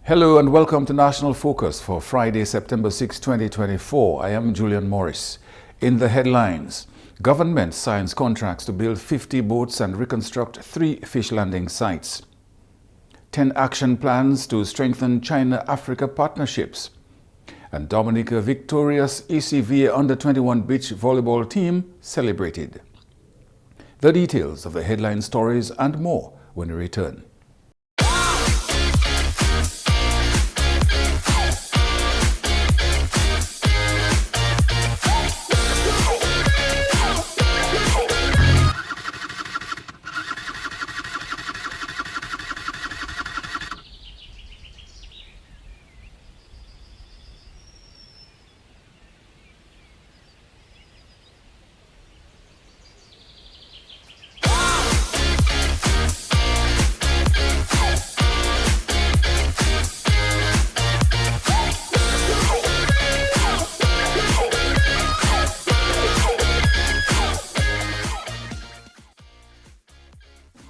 Hello and welcome to National Focus for Friday, September 6, 2024. I am Julian Morris. In the headlines, government signs contracts to build 50 boats and reconstruct 3 fish landing sites. 10 action plans to strengthen China-Africa partnerships. And Dominica victorious ECVA under-21 beach volleyball team celebrated. The details of the headline stories and more when we return.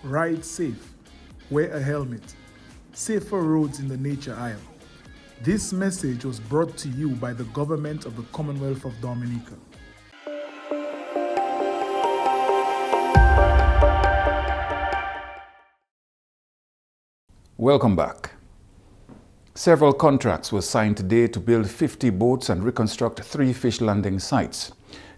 Ride safe, wear a helmet, safer roads in the nature aisle. This message was brought to you by the government of the Commonwealth of Dominica. Welcome back. Several contracts were signed today to build 50 boats and reconstruct 3 fish landing sites.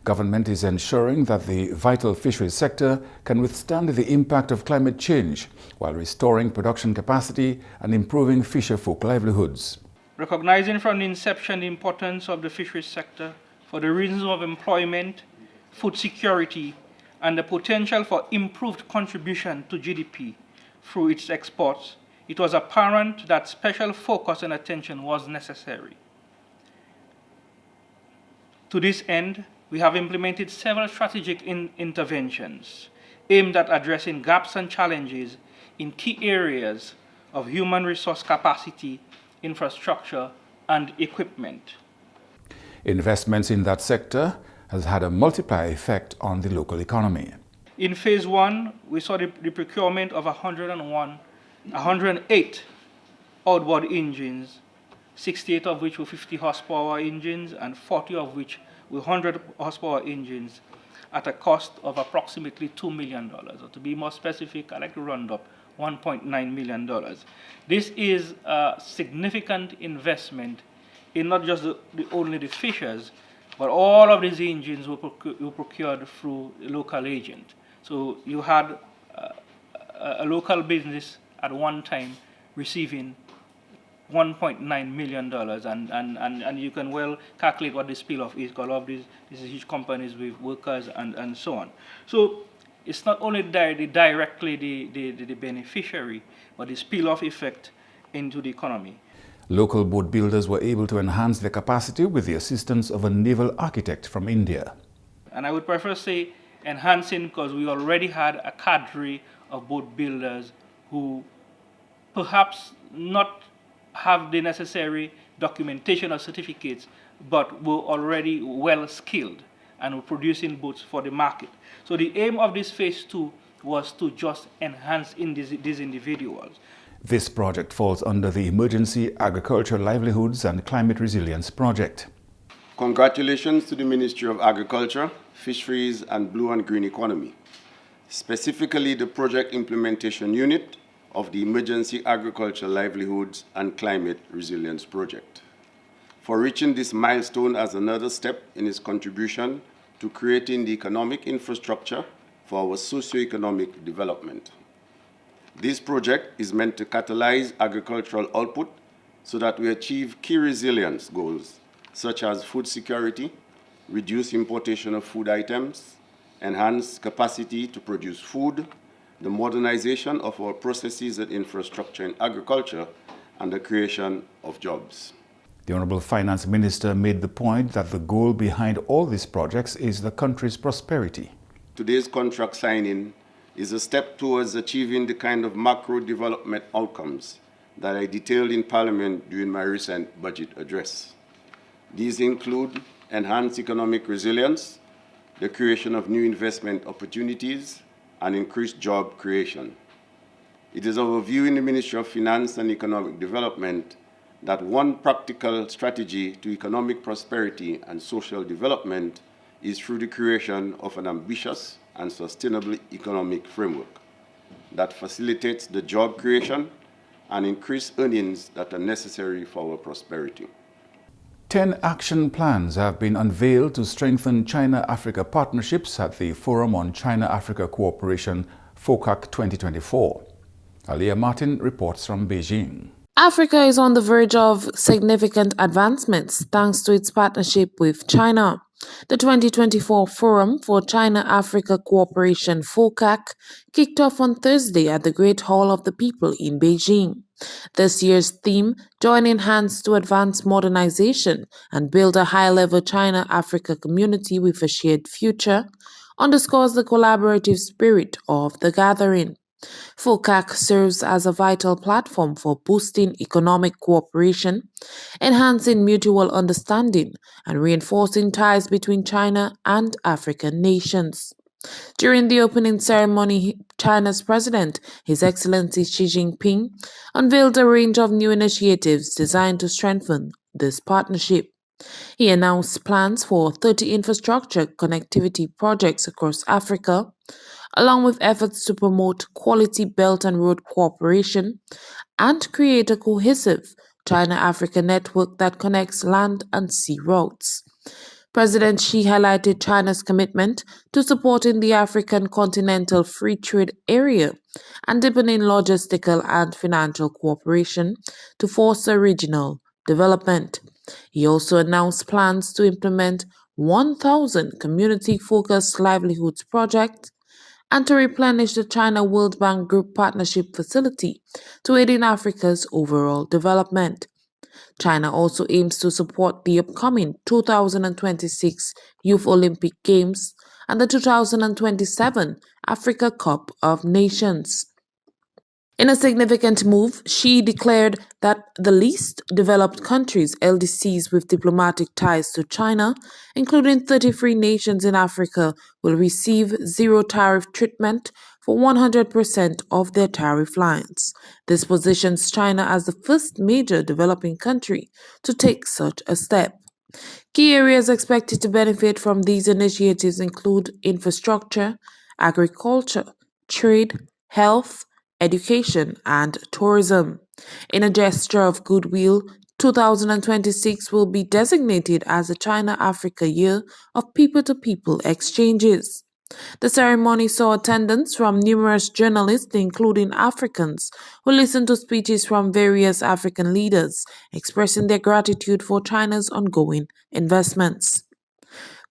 Government is ensuring that the vital fisheries sector can withstand the impact of climate change while restoring production capacity and improving fisherfolk livelihoods. Recognizing from the inception the importance of the fisheries sector for the reasons of employment, food security, and the potential for improved contribution to GDP through its exports, it was apparent that special focus and attention was necessary. To this end, we have implemented several strategic interventions aimed at addressing gaps and challenges in key areas of human resource capacity, infrastructure, and equipment. Investments in that sector has had a multiplier effect on the local economy. In phase 1, we saw the procurement of 108 outboard engines, 68 of which were 50 horsepower engines and 40 of which were 100 horsepower engines at a cost of approximately $2 million. Or to be more specific, I like to round up $1.9 million. This is a significant investment in not just only the fishers, but all of these engines were procured through a local agent. So you had a local business at one time receiving $1.9 million, and you can well calculate what the spill-off is, because all of these huge companies with workers and so on. So it's not only directly the beneficiary, but the spill-off effect into the economy. Local boat builders were able to enhance their capacity with the assistance of a naval architect from India. And I would prefer to say enhancing, because we already had a cadre of boat builders who perhaps not have the necessary documentation or certificates, but were already well skilled and were producing boats for the market. So the aim of this phase 2 was to just enhance these individuals. This project falls under the Emergency Agriculture Livelihoods and Climate Resilience Project. Congratulations to the Ministry of Agriculture, Fisheries and Blue and Green Economy, specifically the Project Implementation Unit of the Emergency Agriculture Livelihoods and Climate Resilience Project, for reaching this milestone as another step in its contribution to creating the economic infrastructure for our socio-economic development. This project is meant to catalyze agricultural output so that we achieve key resilience goals, such as food security, reduce importation of food items, enhance capacity to produce food, the modernization of our processes and infrastructure in agriculture, and the creation of jobs. The Honorable Finance Minister made the point that the goal behind all these projects is the country's prosperity. Today's contract signing is a step towards achieving the kind of macro development outcomes that I detailed in Parliament during my recent budget address. These include enhanced economic resilience, the creation of new investment opportunities, and increased job creation. It is our view in the Ministry of Finance and Economic Development that one practical strategy to economic prosperity and social development is through the creation of an ambitious and sustainable economic framework that facilitates the job creation and increased earnings that are necessary for our prosperity. 10 action plans have been unveiled to strengthen China-Africa partnerships at the Forum on China-Africa Cooperation, FOCAC 2024. Aliyah Martin reports from Beijing. Africa is on the verge of significant advancements thanks to its partnership with China. The 2024 Forum for China-Africa Cooperation FOCAC kicked off on Thursday at the Great Hall of the People in Beijing. This year's theme, Joining Hands to Advance Modernization and Build a High-Level China-Africa Community with a Shared Future, underscores the collaborative spirit of the gathering. FOCAC serves as a vital platform for boosting economic cooperation, enhancing mutual understanding, and reinforcing ties between China and African nations. During the opening ceremony, China's President, His Excellency Xi Jinping, unveiled a range of new initiatives designed to strengthen this partnership. He announced plans for 30 infrastructure connectivity projects across Africa, along with efforts to promote quality Belt and Road cooperation and create a cohesive China-Africa network that connects land and sea routes. President Xi highlighted China's commitment to supporting the African Continental Free Trade Area and deepening logistical and financial cooperation to foster regional development. He also announced plans to implement 1,000 community-focused livelihoods projects and to replenish the China World Bank Group Partnership Facility to aid in Africa's overall development. China also aims to support the upcoming 2026 Youth Olympic Games and the 2027 Africa Cup of Nations. In a significant move, Xi declared that the least developed countries, LDCs with diplomatic ties to China, including 33 nations in Africa, will receive zero tariff treatment for 100% of their tariff lines. This positions China as the first major developing country to take such a step. Key areas expected to benefit from these initiatives include infrastructure, agriculture, trade, health, education, and tourism. In a gesture of goodwill, 2026 will be designated as the China-Africa Year of People-to-People Exchanges. The ceremony saw attendance from numerous journalists, including Africans, who listened to speeches from various African leaders, expressing their gratitude for China's ongoing investments.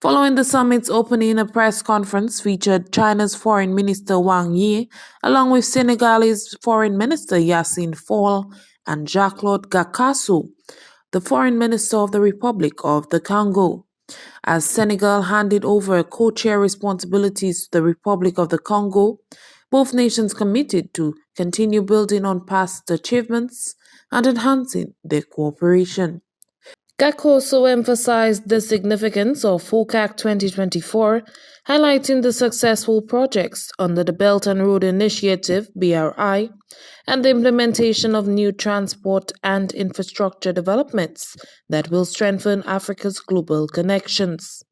Following the summit's opening, a press conference featured China's Foreign Minister Wang Yi, along with Senegalese Foreign Minister Yassine Fall and Jacques-Claude Gakasso, the Foreign Minister of the Republic of the Congo. As Senegal handed over co-chair responsibilities to the Republic of the Congo, both nations committed to continue building on past achievements and enhancing their cooperation. GAC also emphasized the significance of FOCAC 2024, highlighting the successful projects under the Belt and Road Initiative, BRI, and the implementation of new transport and infrastructure developments that will strengthen Africa's global connections.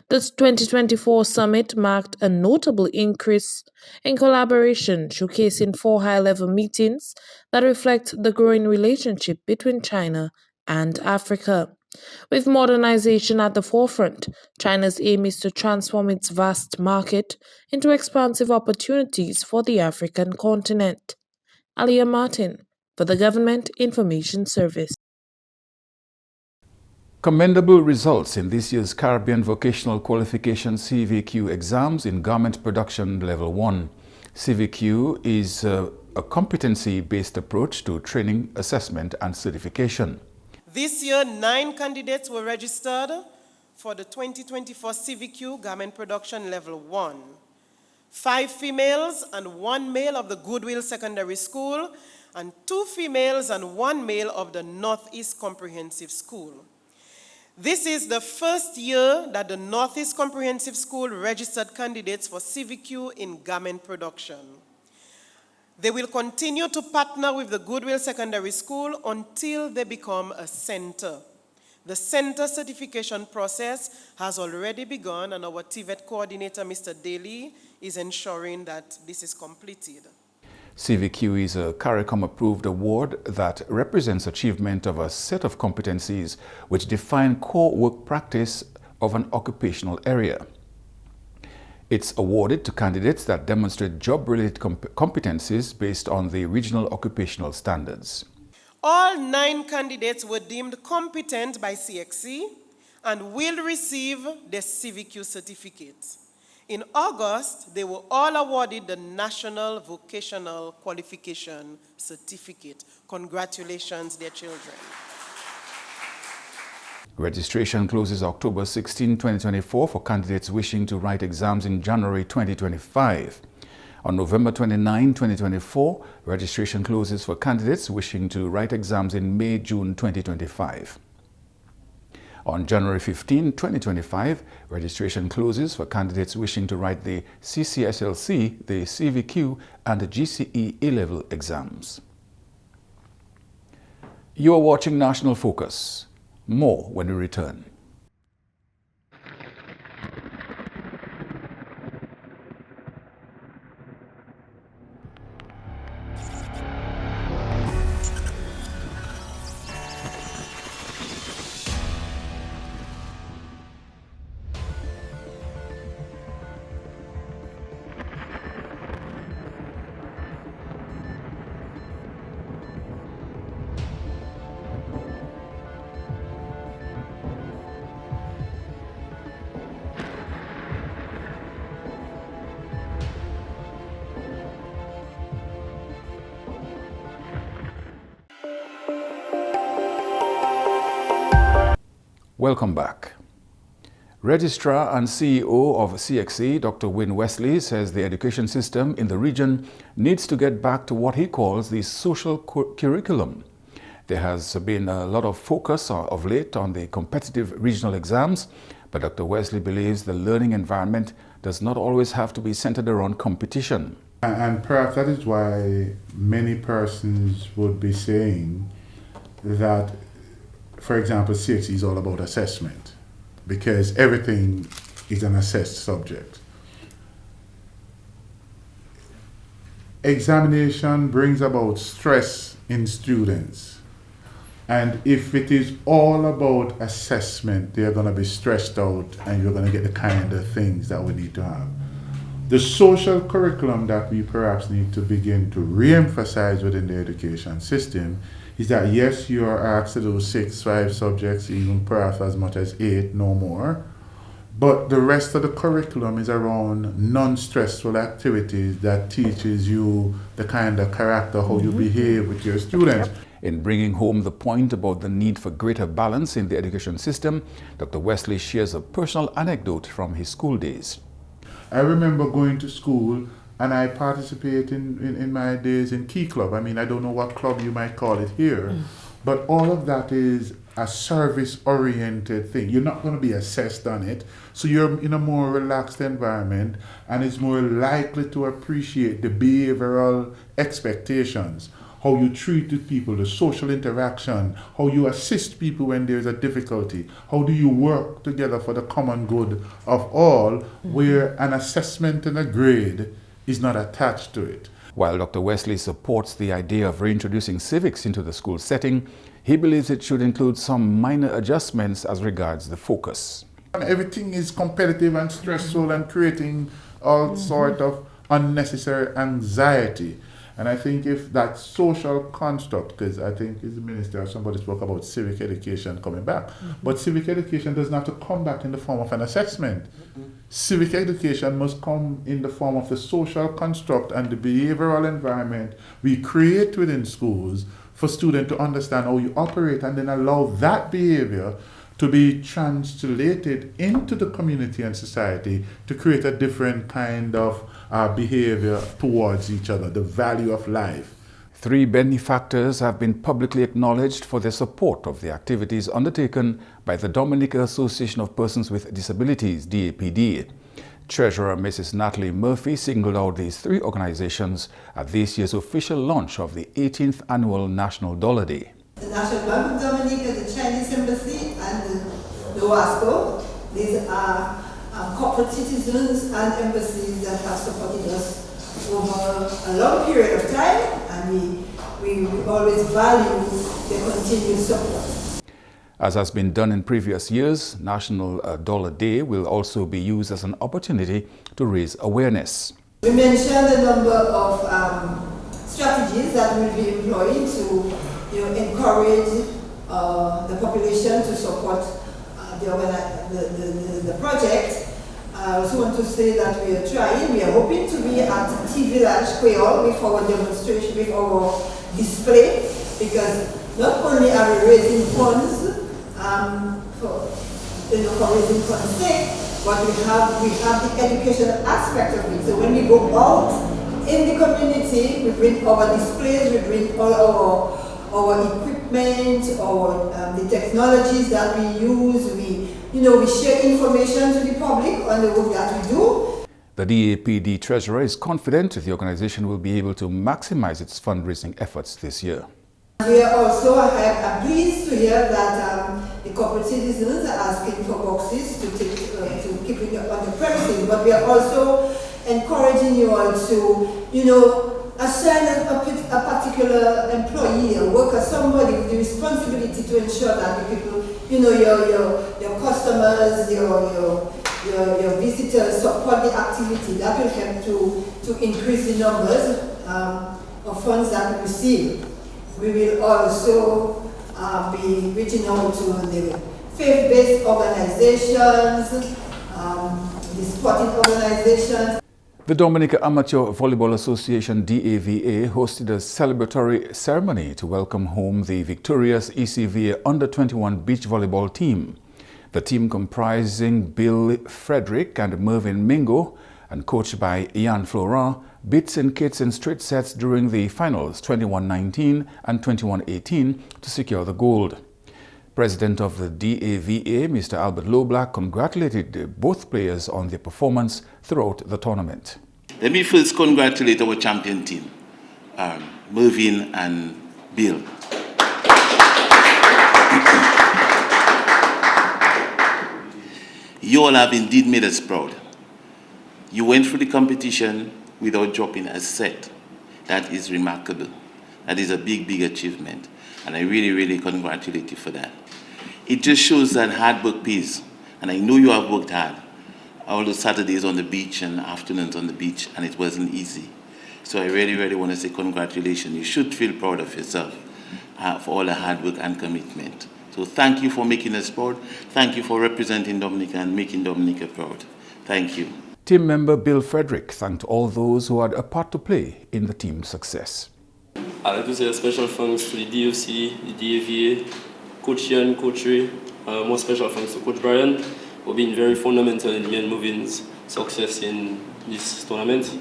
This 2024 summit marked a notable increase in collaboration, showcasing 4 high-level meetings that reflect the growing relationship between China and Africa. With modernization at the forefront, China's aim is to transform its vast market into expansive opportunities for the African continent. Aliyah Martin, for the Government Information Service. Commendable results in this year's Caribbean Vocational Qualification CVQ exams in Garment Production Level 1. CVQ is a competency-based approach to training, assessment, and certification. This year, 9 candidates were registered for the 2024 CVQ Garment Production Level 1. 5 females and 1 male of the Goodwill Secondary School, and 2 females and 1 male of the Northeast Comprehensive School. This is the first year that the Northeast Comprehensive School registered candidates for CVQ in garment production. They will continue to partner with the Goodwill Secondary School until they become a center. The center certification process has already begun, and our TVET coordinator, Mr. Daly, is ensuring that this is completed. CVQ is a CARICOM-approved award that represents achievement of a set of competencies which define core work practice of an occupational area. It's awarded to candidates that demonstrate job-related competencies based on the regional occupational standards. All 9 candidates were deemed competent by CXC and will receive their CVQ certificates. In August, they were all awarded the National Vocational Qualification Certificate. Congratulations, dear children. Registration closes October 16, 2024 for candidates wishing to write exams in January 2025. On November 29, 2024, registration closes for candidates wishing to write exams in May, June 2025. On January 15, 2025, registration closes for candidates wishing to write the CCSLC, the CVQ, and the GCE A-level exams. You are watching National Focus. More when we return. Welcome back. Registrar and CEO of CXC, Dr. Wynne Wesley, says the education system in the region needs to get back to what he calls the social curriculum. There has been a lot of focus of late on the competitive regional exams, but Dr. Wesley believes the learning environment does not always have to be centered around competition. And perhaps that is why many persons would be saying that, for example, CXC is all about assessment, because everything is an assessed subject. Examination brings about stress in students. And if it is all about assessment, they're going to be stressed out and you're going to get the kind of things that we need to have. The social curriculum that we perhaps need to begin to re-emphasize within the education system is that yes, you are asked to do 6, 5 subjects, even perhaps as much as 8, no more. But the rest of the curriculum is around non-stressful activities that teaches you the kind of character, how you behave with your students. In bringing home the point about the need for greater balance in the education system, Dr. Wesley shares a personal anecdote from his school days. I remember going to school and I participate in my days in Key Club. I mean, I don't know what club you might call it here, but all of that is a service-oriented thing. You're not going to be assessed on it, so you're in a more relaxed environment and it's more likely to appreciate the behavioral expectations, how you treat with people, the social interaction, how you assist people when there's a difficulty, how do you work together for the common good of all, where an assessment and a grade is not attached to it. While Dr. Wesley supports the idea of reintroducing civics into the school setting, he believes it should include some minor adjustments as regards the focus. Everything is competitive and stressful and creating all sort of unnecessary anxiety. And I think if that social construct, because I think as the minister or somebody spoke about civic education coming back, but civic education doesn't have to come back in the form of an assessment. Civic education must come in the form of the social construct and the behavioral environment we create within schools for students to understand how you operate and then allow that behavior to be translated into the community and society to create a different kind of behavior towards each other, the value of life. 3 benefactors have been publicly acknowledged for their support of the activities undertaken by the Dominica Association of Persons with Disabilities, DAPD. Treasurer Mrs. Natalie Murphy singled out these three organizations at this year's official launch of the 18th Annual National Dollar Day. The National Bank of Dominica, the Chinese Embassy, and the WASCO. These are corporate citizens and embassies that have supported us over a long period of time, and we always value their continued support. As has been done in previous years, National Dollar Day will also be used as an opportunity to raise awareness. We mentioned a number of strategies that we'll be employing to encourage the population to support the project. I also want to say that we are hoping to be at T Village Creole with our demonstration, with our display, because not only are we raising funds for raising funds' sake, but we have the educational aspect of it. So when we go out in the community, we bring our displays, we bring all our equipment, the technologies that we use. We share information to the public on the work that we do. The DAPD Treasurer is confident the organization will be able to maximize its fundraising efforts this year. We are also pleased to hear that the corporate citizens are asking for boxes to keep it on the premises, but we are also encouraging you all to, assign a particular employee, a worker, somebody with the responsibility to ensure that the people, your customers, your visitors support the activity. That will help to increase the numbers of funds that we receive. We will also be reaching out to the faith-based organizations, the sporting organizations. The Dominica Amateur Volleyball Association DAVA hosted a celebratory ceremony to welcome home the victorious ECVA Under-21 beach volleyball team. The team, comprising Bill Frederick and Mervyn Mingo and coached by Ian Florent, beat St. Kitts in straight sets during the finals 21-19 and 21-18 to secure the gold. President of the DAVA, Mr. Albert Loblack, congratulated both players on their performance throughout the tournament. Let me first congratulate our champion team, Mervyn and Bill. You all have indeed made us proud. You went through the competition without dropping a set. That is remarkable. That is a big, big achievement. And I really, really congratulate you for that. It just shows that hard work pays. And I know you have worked hard. All the Saturdays on the beach and afternoons on the beach, and it wasn't easy. So I really, really want to say congratulations. You should feel proud of yourself for all the hard work and commitment. So thank you for making us proud. Thank you for representing Dominica and making Dominica proud. Thank you. Team member Bill Frederick thanked all those who had a part to play in the team's success. I'd like to say a special thanks to the DOC, the DAVA, Coach Ian, Coach Ray, more special thanks to Coach Brian for being very fundamental in me and Mervyn's success in this tournament.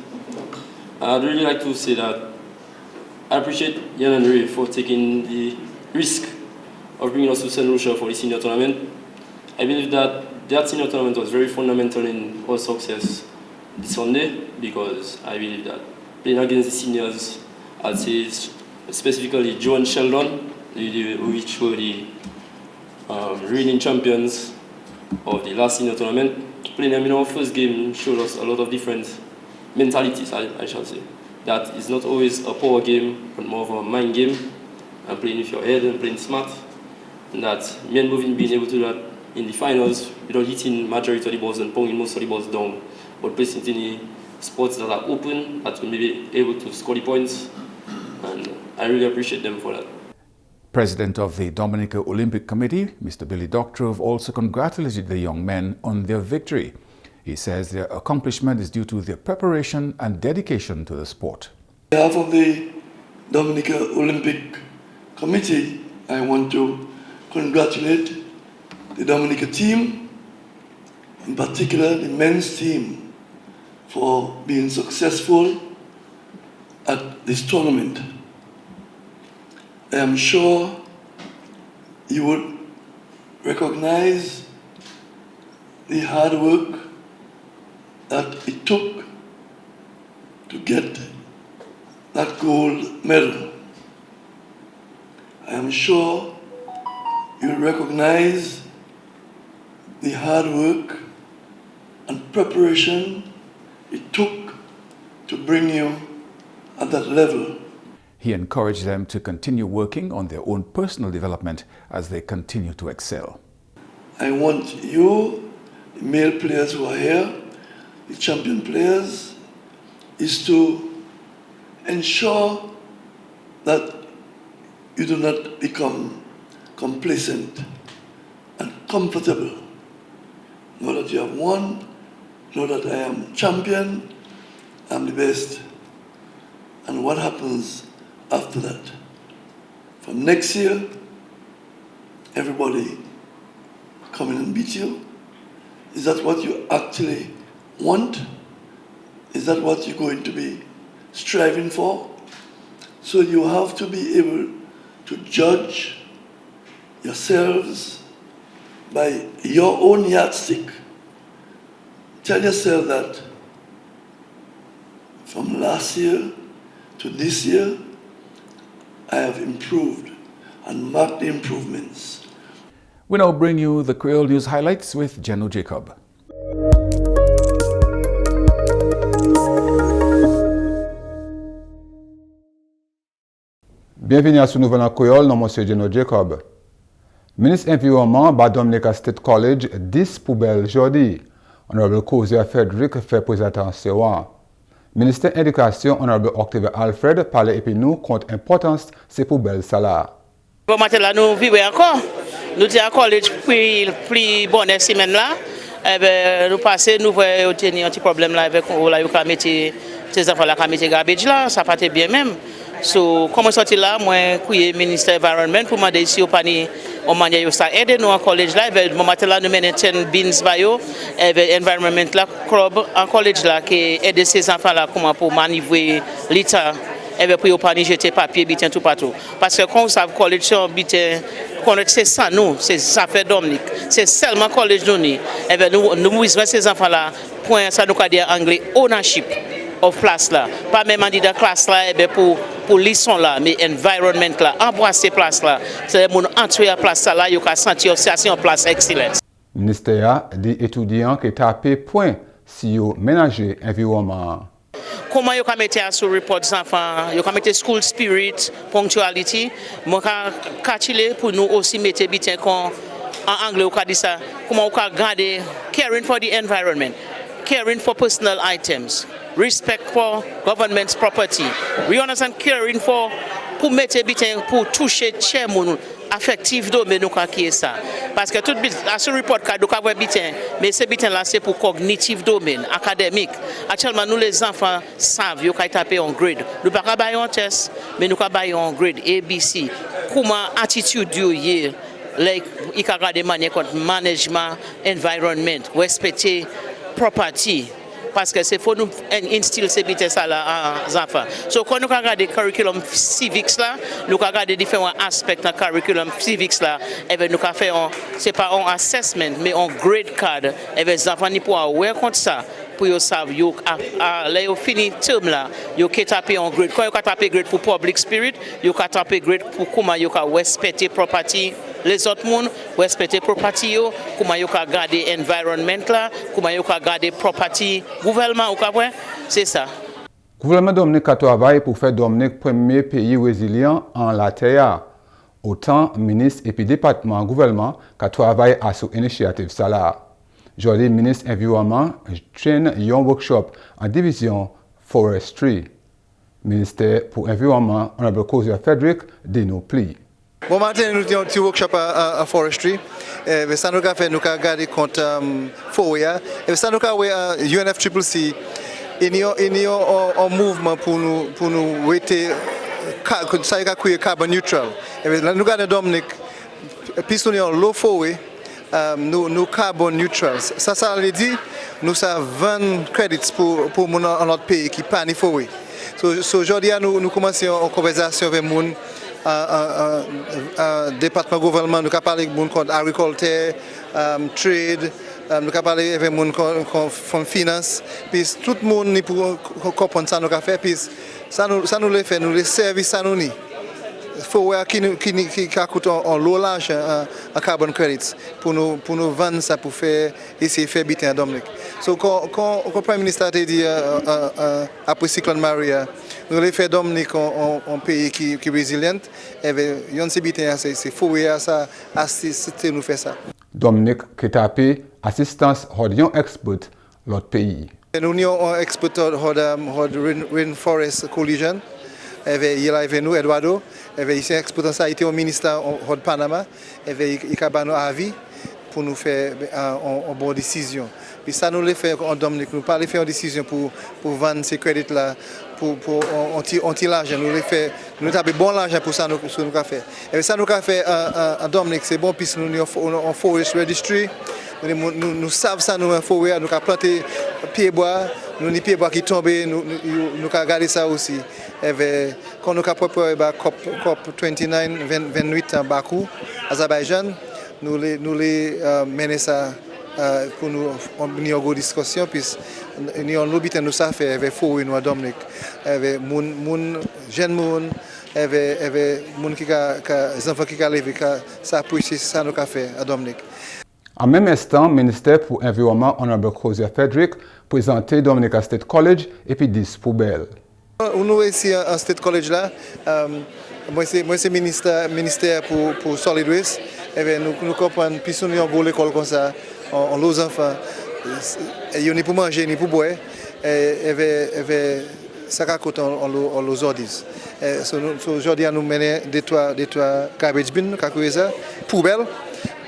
I'd really like to say that I appreciate Ian and Ray for taking the risk of bringing us to St. Lucia for the senior tournament. I believe that senior tournament was very fundamental in our success this Sunday, because I believe that playing against the seniors, I'd say specifically Joe and Sheldon, which were the reigning champions of the last senior tournament, playing them in our first game showed us a lot of different mentalities, I shall say. That is not always a power game, but more of a mind game, and playing with your head and playing smart. And that me and Mervyn being able to do that in the finals without hitting majority of the balls and pounding most of the balls down, but placing it in the spots that are open, that will be able to score the points. And I really appreciate them for that. President of the Dominica Olympic Committee, Mr. Billy Doctrove, also congratulated the young men on their victory. He says their accomplishment is due to their preparation and dedication to the sport. On behalf of the Dominica Olympic Committee, I want to congratulate the Dominica team, in particular the men's team, for being successful at this tournament. I am sure you would recognize the hard work that it took to get that gold medal. I am sure you'll recognize the hard work and preparation it took to bring you at that level. He encouraged them to continue working on their own personal development as they continue to excel. I want you, the male players who are here, the champion players, is to ensure that you do not become complacent and comfortable. Know that you have won, know that I am champion, I'm the best. And what happens after that? From next year, everybody come in and beat you? Is that what you actually want? Is that what you're going to be striving for? So you have to be able to judge yourselves by your own yardstick. Tell yourself that from last year to this year, I have improved and marked the improvements. We now bring you the Creole News highlights with Jeno Jacob. Bienvenue à ce nouvel en Creole, non Monsieur Jeno Jacob. Ministre Environnement ba Dominica State College 10 poubelles jeudi. Honorable Kozia Frederick fait présentation. Ministère Éducation, Honorable Octave Alfred, parlait et puis nous contre l'importance de ces poubelles là. Bon matin là nous vivons encore. Nous sommes à collège plus bonne semaine là. Nous passons nous voyons tenir un petit problème là avec là yo mettre ces enfants là mettre garbage là, ça pas bien même. So comment sortir là moi couiller ministère environnement pour demander si au pani on manière yo ça aider nous en collège là bon matin là nous mener 10 bins ba yo environment là club en collège là qui aider ces enfants là comment pour manivrer l'état pour yo pani jeter papier bitin tout partout parce que quand ça collège sur bitin c'est ça nous c'est ça fait Dominique c'est seulement collège nous nous besoin ces enfants là point ça nous ka dire anglais ownership of place là pas même en dans classe là pour leçon là mais environnement là embrasser place là c'est mon entrer à place là yo ka sentir c'est une place excellente. Ministère des étudiants qui tapé point si yo ménager environnement. Comment yo ka mettre sur report des enfants, yo ka mettre school spirit, punctuality, moi ka chiller pour nous aussi mettre bitin en anglais ou ka dit ça, comment on ka garder caring for the environment, caring for personal items, respect for government's property. We understand caring for pour mettre bitin pour toucher chez moun affectif domaine nous qui ça parce que tout à ce report cadre ka voir bitin mais ce bitin là c'est pour cognitive domaine académique actuellement nous les enfants savent yo ka taper en grade nous pas ka bailler un test mais nous ka bailler en grade ABC comment attitude yo hier like il ka regarder manière contre management environment respecter property parce que c'est faut nous instiller ces bites ça là aux enfants. So quand nous regardons curriculum civics là, nous regardons différents aspects de curriculum civics là, et ben nous faire c'est pas un assessment mais un grade card et ben les enfants ni pour aware contre ça pour yo savent yo là yo fini terme là, yo ka taper en grade. Quand yo ka taper grade pour public spirit, yo ka taper grade pour comment yo ka respecter property les autres monde respecter property yo comment yo ka garder environment là comment yo ka garder property gouvernement ou ka c'est ça. Gouvernement Dominique a travaillé pour faire Dominique premier pays résilient en la terre. Autant ministre et puis département gouvernement qui travaille à cette initiative ça là. Aujourd'hui ministre environnement train un workshop en division forestry. Ministère pour environnement honorable Kozia Frederick dénou pli. Bon matin, nous avons un petit workshop à forestry. Et ça nous a fait nous garder compte forêt. Et ça nous a fait UNFCCC. Il y a un mouvement pour nous être carbon neutral. Et nous gardons Dominique, puisque nous avons l'eau forêt, nous carbon neutral. Ça veut dire nous avons 20 crédits pour notre pays qui pas ni forêt. Aujourd'hui, nous commençons une conversation avec nous. Département gouvernement nous avons parlé avec agriculture, trade, nous avons parlé avec les gens qui finance, puis tout le monde pour comprendre ça nous fait, puis ça nous le fait, nous les services ça nous ni. Faut qui coûte en low l'argent en carbon credits pour nous vendre ça pour faire essayer faire biter à Dominique. So quand le Premier ministre a dit après cyclone Maria, nous les fait Dominique en pays qui est résilient, et yon se biter c'est faut ça assister nous faire ça. Dominique qui tapé assistance hodion expert l'autre pays. Nous avons exporté Rainforest Coalition. Il y a nous Eduardo, ici exportant ça été au ministère de Panama, il a un avis pour nous faire une bonne décision. Puis ça nous le fait en Dominique, nous pas faire une décision pour vendre ces crédits là pour l'argent, nous avons bon l'argent pour ça nous fait. Et ça nous fait en Dominique c'est bon puisque nous en forest registry. Nous savons ça nous en forêt, nous avons planté pieds bois, nous les pieds bois qui tombent, nous avons gardé ça aussi. Quand nous avons préparé COP29 28 en Bakou, Azerbaïdjan, nous les menons ça pour nous avoir une discussion puisque nous avons nous ça fait avec forêt nous à Dominique, avec jeunes monde, avec monde qui les enfants qui arrivent, ça apprécie ça nous fait à Dominique. En même instant, le ministère pour l'Environnement, Honorable Crozier Frederick, présenté Dominica State College et puis 10 poubelles. Nous ici à State College là, moi c'est ministère pour Solid Waste. Nous comprenons plus nous avons l'école comme ça, on los enfants, ils ni pour manger ni pour boire, ça coûte on los ordis. Aujourd'hui nous menons des trois garbage bin, ça, poubelle.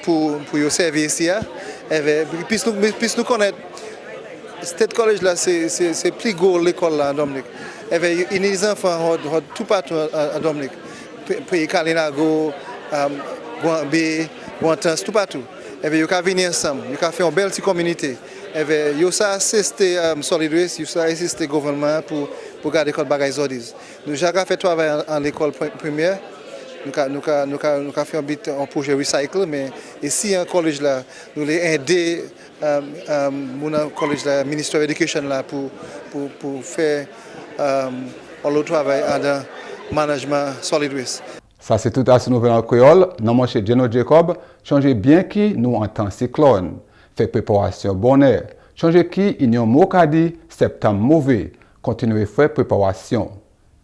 Pour servir ici. Puis nous connaître, State College là, c'est plus gros l'école là à Dominique. Il y a des enfants tout partout à Dominique. Puis Kalinago, Guambé, Guantans, tout partout. Ils peuvent venir ensemble, ils peuvent faire une belle petite communauté. Ils peuvent assister Solid Waste, ils peuvent assister le gouvernement pour garder les bagages ordis. Nous avons fait travail en l'école primaire. Nous avons fait un projet recycle, mais ici, en collège, là, nous avons aidé mon collège, le ministère de l'Éducation, pour faire le travail dans le management solid waste. Ça, c'est tout à ce nouvel en créole. Dans mon chez Geno Jacob, changez bien qui nous entend cyclone. Fait préparation bonheur. Changez qui, il y a un mot qu'a dit, septembre mauvais. Continuez faire préparation.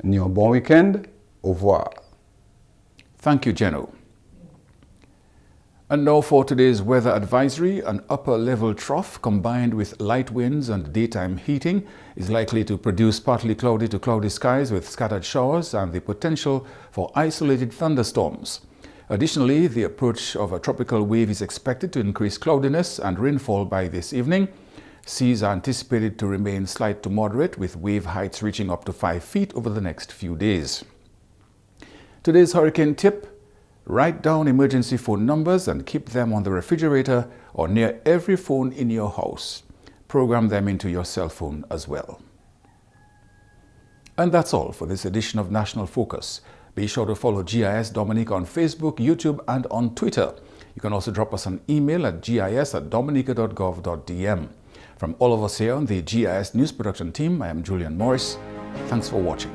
Ni un bon week-end. Au revoir. Thank you, Geno. And now for today's weather advisory, an upper-level trough combined with light winds and daytime heating is likely to produce partly cloudy to cloudy skies with scattered showers and the potential for isolated thunderstorms. Additionally, the approach of a tropical wave is expected to increase cloudiness and rainfall by this evening. Seas are anticipated to remain slight to moderate, with wave heights reaching up to 5 feet over the next few days. Today's hurricane tip: write down emergency phone numbers and keep them on the refrigerator or near every phone in your house. Program them into your cell phone as well. And that's all for this edition of National Focus. Be sure to follow GIS Dominica on Facebook, YouTube, and on Twitter. You can also drop us an email at gis@dominica.gov.dm. From all of us here on the GIS News Production team, I am Julian Morris. Thanks for watching.